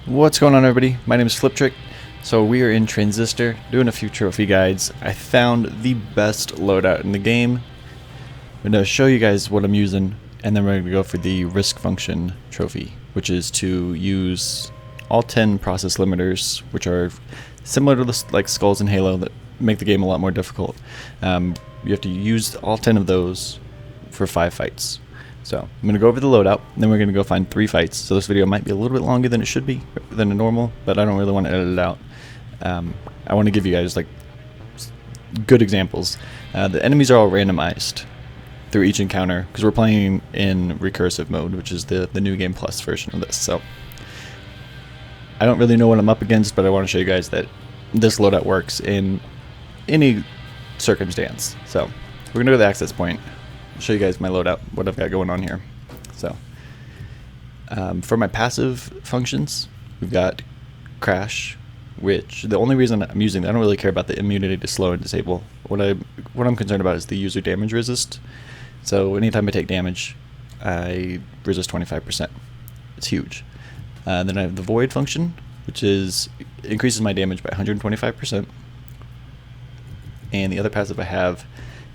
What's going on, everybody? My name is Fliptriq. So we are in Transistor doing a few trophy guides. I found the best loadout in the game. I'm going to show you guys what I'm using, and then we're going to go for the risk function trophy, which is to use all 10 process limiters, which are similar to the like skulls in Halo that make the game a lot more difficult. You have to use all 10 of those for 5 fights. So I'm going to go over the loadout, and then we're going to go find 3 fights. So this video might be a little bit longer than it should be, than a normal, but I don't really want to edit it out. I want to give you guys like good examples. The enemies are all randomized through each encounter because we're playing in recursive mode, which is the new game plus version of this. So I don't really know what I'm up against, but I want to show you guys that this loadout works in any circumstance. So we're going to go to the access point. I'll show you guys my loadout, what I've got going on here. So for my passive functions, we've got crash, which the only reason I'm using, I don't really care about the immunity to slow and disable. What I'm concerned about is the user damage resist. So anytime I take damage, I resist 25%. It's huge. Then I have the void function, which increases my damage by 125%. And the other passive I have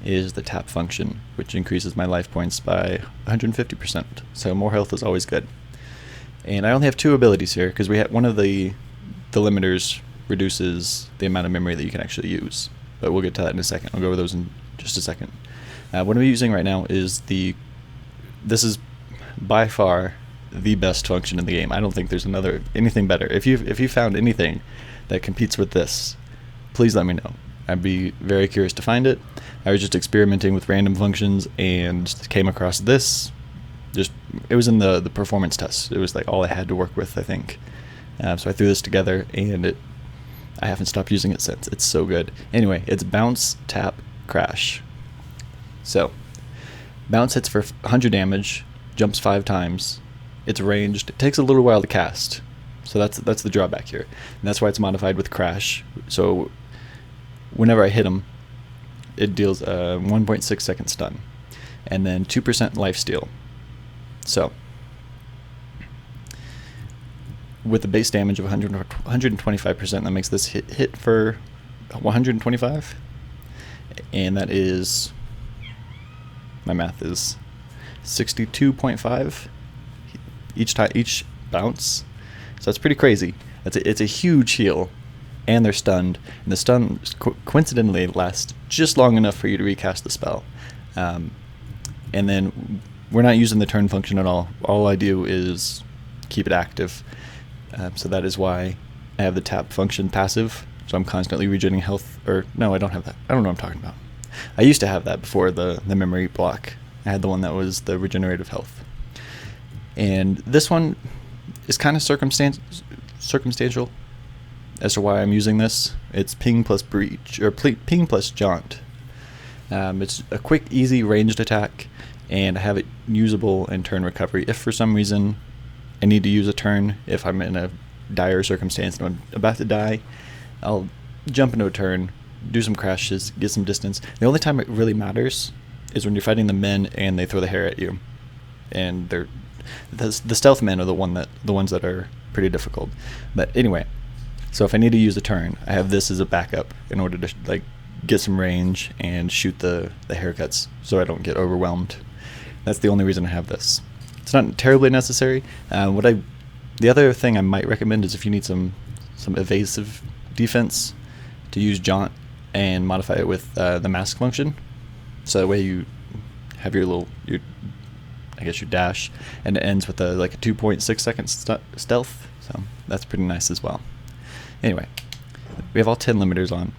is the tap function, which increases my life points by 150%. So more health is always good. And I only have 2 abilities here because we have one of the limiters reduces the amount of memory that you can actually use. But we'll get to that in a second. I'll go over those in just a second. What I'm using right now is this is by far the best function in the game. I don't think there's anything better. If you found anything that competes with this, please let me know. I'd be very curious to find it. I was just experimenting with random functions and came across this. It was in the performance test. It was like all I had to work with, I think. So I threw this together, and I haven't stopped using it since. It's so good. Anyway, it's bounce, tap, crash. So bounce hits for 100 damage, jumps 5 times. It's ranged. It takes a little while to cast. So that's the drawback here. And that's why it's modified with crash. So whenever I hit him, it deals a 1.6 second stun, and then 2% lifesteal. So with the base damage of 125%, that makes this hit for 125, and that is, my math is 62.5 each bounce. So that's pretty crazy. It's a huge heal. And they're stunned, and the stun coincidentally lasts just long enough for you to recast the spell. And then we're not using the turn function at all. All I do is keep it active. So that is why I have the tap function passive. So I'm constantly regenerating health. Or no, I don't have that. I don't know what I'm talking about. I used to have that before the memory block. I had the one that was the regenerative health. And this one is kind of circumstantial as to why I'm using this. It's ping plus breach, or ping plus jaunt. It's a quick, easy ranged attack, and I have it usable in turn recovery. If for some reason I need to use a turn, if I'm in a dire circumstance and I'm about to die, I'll jump into a turn, do some crashes, get some distance. The only time it really matters is when you're fighting the men and they throw the hair at you, and the stealth men are the ones that are pretty difficult. But anyway. So if I need to use a turn, I have this as a backup in order to like get some range and shoot the haircuts so I don't get overwhelmed. That's the only reason I have this. It's not terribly necessary. The other thing I might recommend is if you need some evasive defense, to use jaunt and modify it with the mask function. So that way you have your dash, and it ends with a 2.6 second stealth. So that's pretty nice as well. Anyway, we have all 10 limiters on.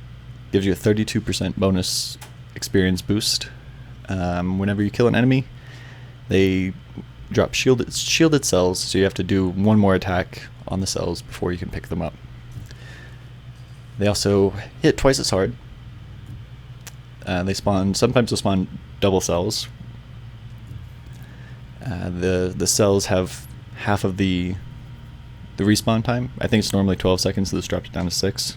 Gives you a 32% bonus experience boost. Whenever you kill an enemy, they drop shielded cells, so you have to do one more attack on the cells before you can pick them up. They also hit twice as hard. Sometimes they'll spawn double cells. The cells have half of the respawn time. I think it's normally 12 seconds, so this drops it down to 6.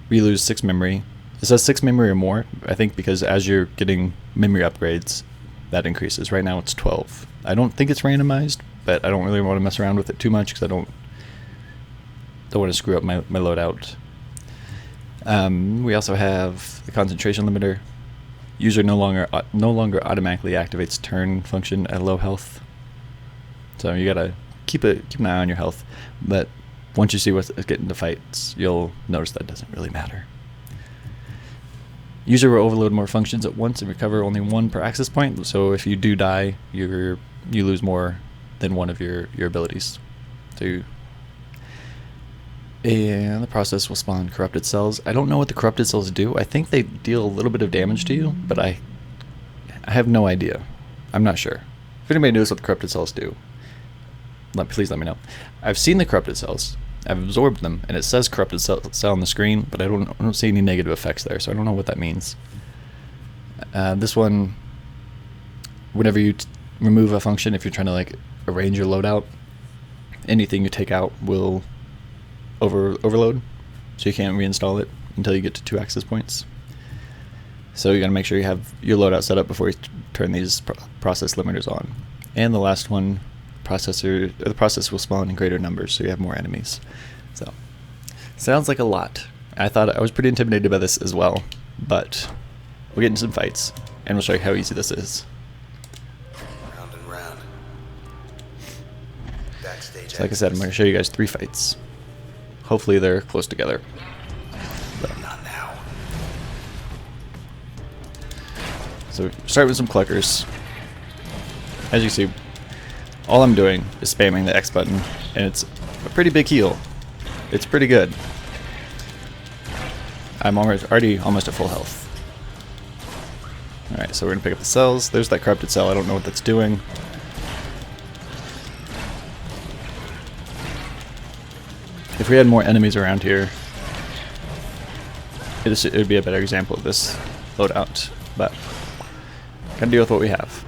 We lose 6 memory. It says 6 memory or more, I think, because as you're getting memory upgrades, that increases. Right now it's 12. I don't think it's randomized, but I don't really want to mess around with it too much because I don't want to screw up my loadout. We also have the concentration limiter. User no longer automatically activates turn function at low health. So you gotta keep an eye on your health, but once you see what's getting into fights, you'll notice that doesn't really matter. User will overload more functions at once and recover only one per access point. So if you do die, you lose more than one of your abilities. And the process will spawn corrupted cells. I don't know what the corrupted cells do. I think they deal a little bit of damage to you, but I have no idea. I'm not sure. If anybody knows what the corrupted cells do, please let me know. I've seen the corrupted cells. I've absorbed them, and it says corrupted cell on the screen, but I don't see any negative effects there, so I don't know what that means. This one, whenever you remove a function, if you're trying to like arrange your loadout, anything you take out will overload, so you can't reinstall it until you get to 2 access points. So you got to make sure you have your loadout set up before you turn these process limiters on. And the last one, the process will spawn in greater numbers, so you have more enemies. So sounds like a lot. I was pretty intimidated by this as well, but we'll get into some fights and we'll show you how easy this is. Round and round. Backstage. So like I said, I'm going to show you guys 3 fights. Hopefully they're close together. Not now. So start with some cluckers. As you see, all I'm doing is spamming the X button, and it's a pretty big heal. It's pretty good. I'm already almost at full health. Alright, so we're going to pick up the cells. There's that corrupted cell. I don't know what that's doing. If we had more enemies around here, it would be a better example of this loadout, but gotta deal with what we have.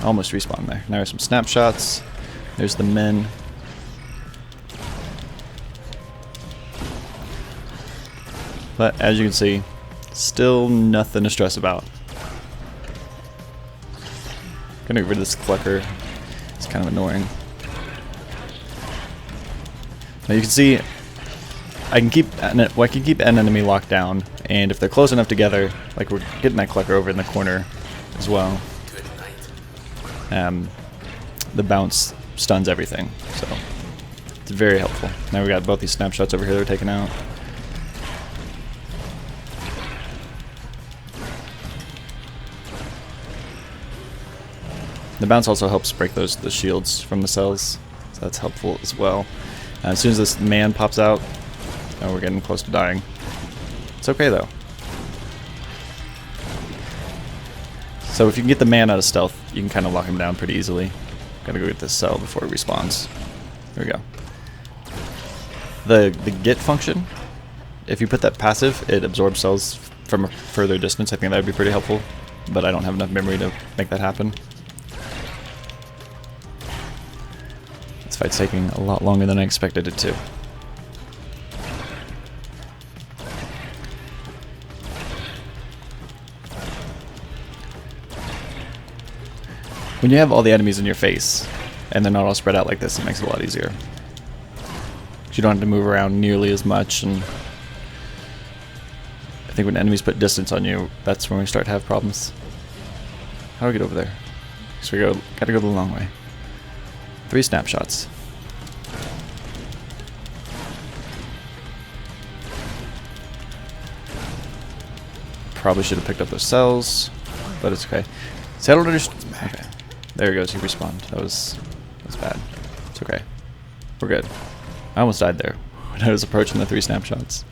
Almost respawned there. Now there's some snapshots. There's the men. But as you can see, still nothing to stress about. Gonna get rid of this clucker. It's kind of annoying. Now you can see I can keep an enemy locked down, and if they're close enough together, like we're getting that clucker over in the corner as well, the bounce stuns everything, so it's very helpful. Now we got both these snapshots over here that are taken out. The bounce also helps break those shields from the cells, so that's helpful as well. As soon as this man pops out, oh, we're getting close to dying. It's okay though. So if you can get the man out of stealth, you can kind of lock him down pretty easily. Gotta go get this cell before it respawns. There we go. The get function, if you put that passive, it absorbs cells from a further distance. I think that would be pretty helpful, but I don't have enough memory to make that happen. This fight's taking a lot longer than I expected it to. When you have all the enemies in your face, and they're not all spread out like this, it makes it a lot easier. You don't have to move around nearly as much, and I think when enemies put distance on you, that's when we start to have problems. How do we get over there? So we gotta go the long way. 3 snapshots. Probably should have picked up those cells, but it's okay. See, I don't understand. Okay, there he goes. He respawned. That was bad. It's okay. We're good. I almost died there when I was approaching the 3 snapshots.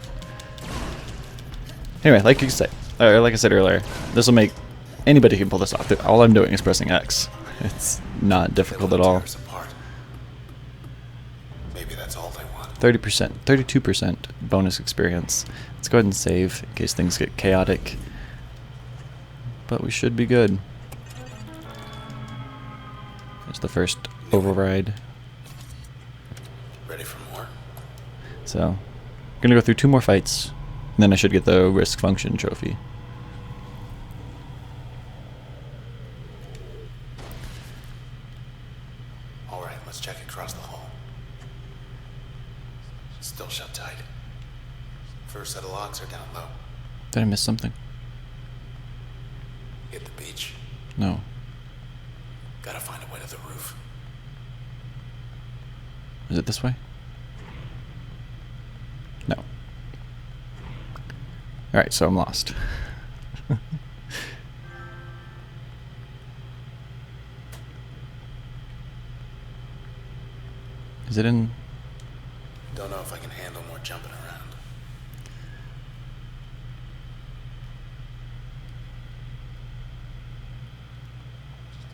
Anyway, like I said earlier, this will make anybody can pull this off. All I'm doing is pressing X. It's not difficult at all. Maybe that's all they want. 30%, 32% bonus experience. Let's go ahead and save in case things get chaotic. But we should be good. There's the first override. Ready for more? So, I'm gonna go through 2 more fights, and then I should get the risk function trophy. Let's check across the hall. Still shut tight. First set of locks are down low. Did I miss something? Hit the beach. No. Gotta find a way to the roof. Is it this way? No. Alright, so I'm lost. Is it in... Don't know if I can handle more jumping around.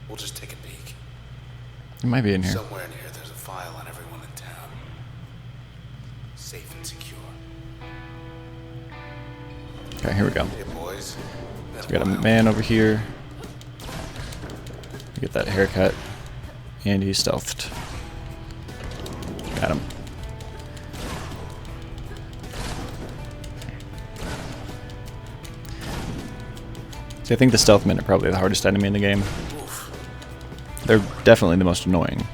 We'll just take a peek. It might be in here. Somewhere near there's a file on everyone in town. Safe and secure. Okay, here we go. Hey boys. So we got a man over here. Get that haircut. And he's stealthed. Got him. See, I think the stealth men are probably the hardest enemy in the game. Oof. They're definitely the most annoying.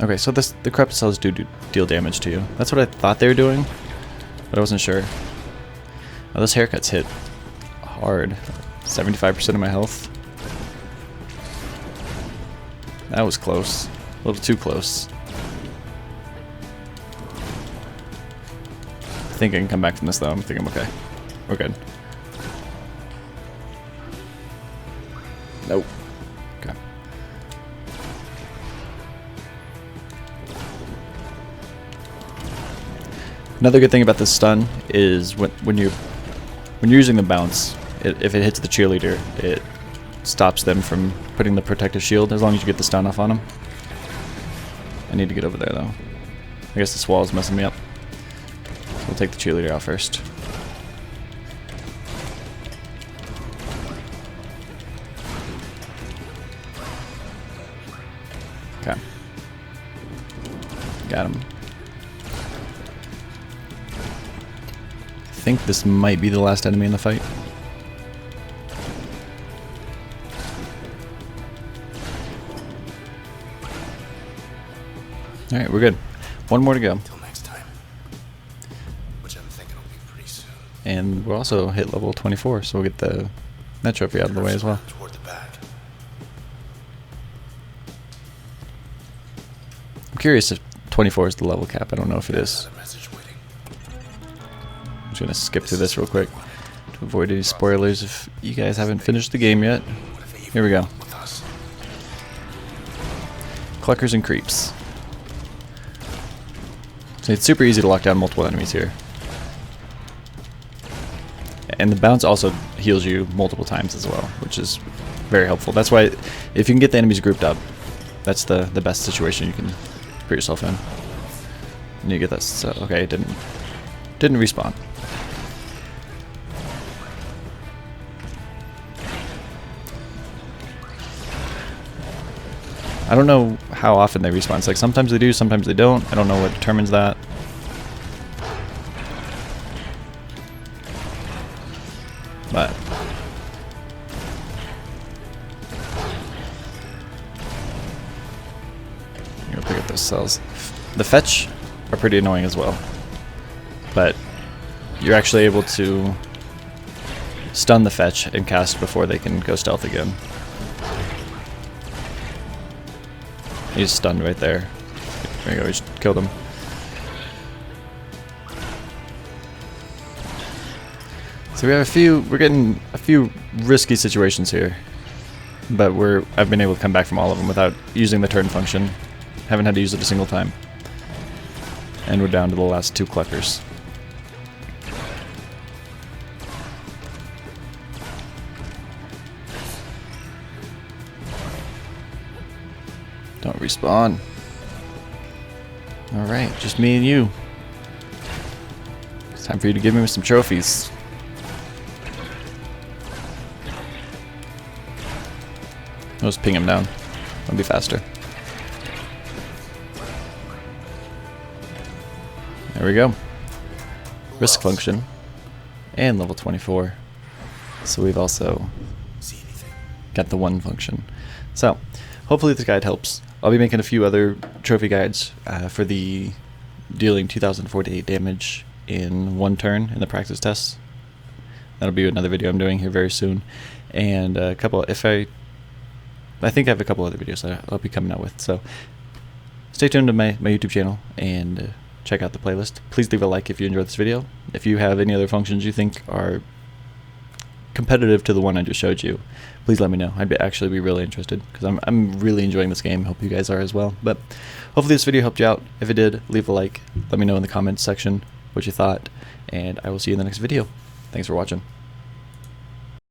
Okay, so the corrupted cells do deal damage to you. That's what I thought they were doing, but I wasn't sure. Oh, those haircuts hit hard. 75% of my health. That was close. A little too close. I think I can come back from this though. I think I'm okay. We're good. Nope. Okay. Another good thing about this stun is when you're using the bounce, if it hits the cheerleader, it stops them from putting the protective shield as long as you get the stun off on them. I need to get over there though. I guess this wall is messing me up. So we'll take the cheerleader out first. Okay. Got him. I think this might be the last enemy in the fight. Alright, we're good. One more to go. Till next time. Which I'm thinking will be pretty soon. And we'll also hit level 24, so we'll get that trophy out of the way as well. Toward the back. I'm curious if 24 is the level cap. I don't know if it is. Another message waiting. I'm just gonna skip through this real quick to avoid any spoilers if you guys haven't finished the game yet. What if they even Here we go. come with us? Cluckers and creeps. So it's super easy to lock down multiple enemies here. And the bounce also heals you multiple times as well, which is very helpful. That's why if you can get the enemies grouped up, that's the best situation you can put yourself in. And you get that. So, okay, it didn't respawn. I don't know how often they respawn. It's like sometimes they do, sometimes they don't. I don't know what determines that. But I'm gonna pick up those cells. The fetch are pretty annoying as well. But you're actually able to stun the fetch and cast before they can go stealth again. He's stunned right there. There you go, we just killed him. So we have we're getting a few risky situations here. But I've been able to come back from all of them without using the turn function. Haven't had to use it a single time. And we're down to the last two cluckers. Don't respawn. Alright, just me and you. It's time for you to give me some trophies. I'll just ping him down. It'll be faster. There we go. Risk function. And level 24. So we've also See anything? got the one function. So, hopefully this guide helps. I'll be making a few other trophy guides for the dealing 2048 damage in 1 turn in the practice tests. That'll be another video I'm doing here very soon, and a couple. I think I have a couple other videos that I'll be coming out with. So stay tuned to my YouTube channel and check out the playlist. Please leave a like if you enjoyed this video. If you have any other functions you think are competitive to the one I just showed you, please let me know. I'd actually be really interested, because I'm really enjoying this game. Hope you guys are as well. But hopefully this video helped you out. If it did, leave a like. Let me know in the comments section what you thought, and I will see you in the next video. Thanks for watching.